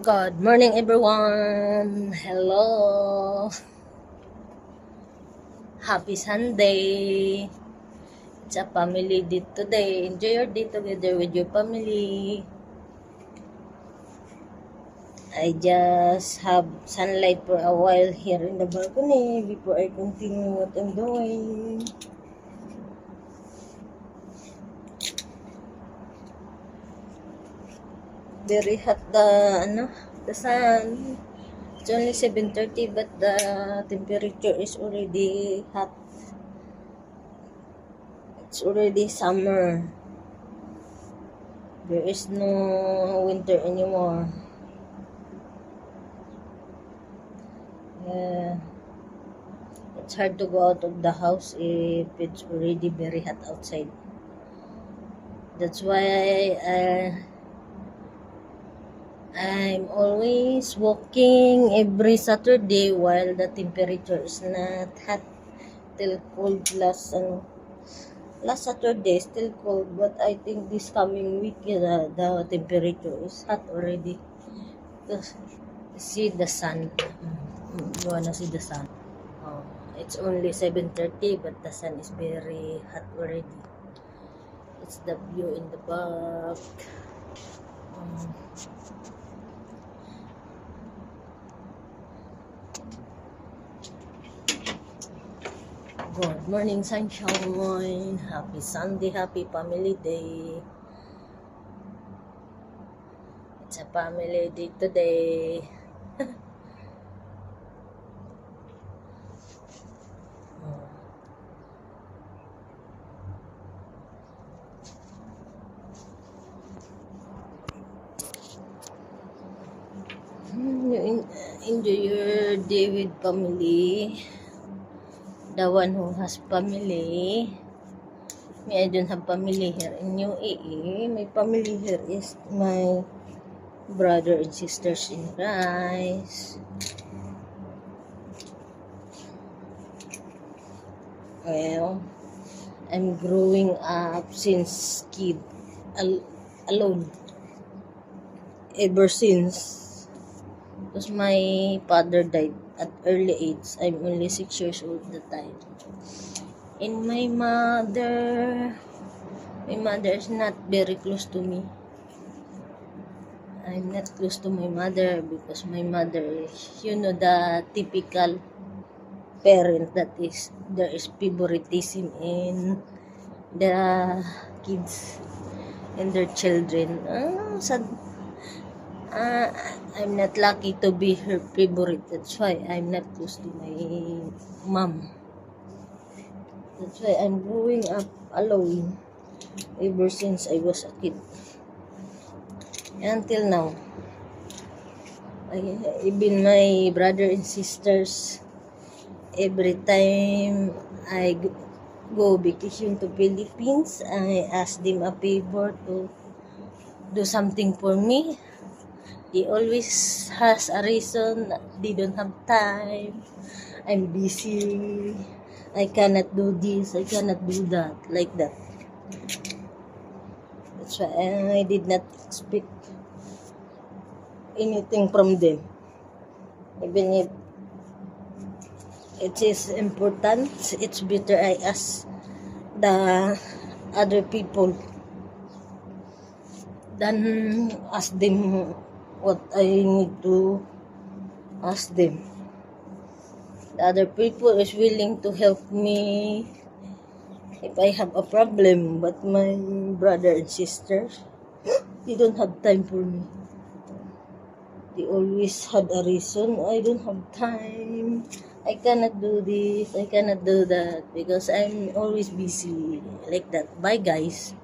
Good morning, everyone. Hello. Happy Sunday. It's a family day today. Enjoy your day together with your family. I just have sunlight for a while here in the balcony before I continue what I'm doing. Very hot the sun. It's only 7:30 but the temperature is already hot. It's already summer. There is no winter anymore. Yeah. It's hard to go out of the house if it's already very hot outside. That's why I'm always walking every Saturday while the temperature is not hot. Till cold last Saturday still cold, but I think this coming week the temperature is hot already. Because see the sun. You wanna see the sun? Oh, it's only 7:30, but the sun is very hot already. It's the view in the back. Good morning, sunshine. Happy Sunday, happy family day. It's a family day today. You enjoy your day with family. The one who has family. Me, I don't have family here in UAE. My family here is my brother and sisters in Christ. Well, I'm growing up since kid alone. Ever since. Because my father died at early age. I'm only 6 years old at the time. And my mother is not very close to me. I'm not close to my mother because my mother is, the typical parent that is, there is favoritism in the kids and their children. Sad. I'm not lucky to be her favorite. That's why I'm not close to my mom. That's why I'm growing up alone ever since I was a kid. Until now. Even my brother and sisters, every time I go vacation to Philippines, I ask them a favor to do something for me. They always has a reason. They don't have time. I'm busy. I cannot do this. I cannot do that. Like that. That's why I did not expect anything from them. Even if it is important, it's better I ask the other people than ask them what I need to ask them. The other people is willing to help me if I have a problem, but my brother and sisters, they don't have time for me. They always had a reason. I don't have time. I cannot do this. I cannot do that because I'm always busy like that. Bye, guys.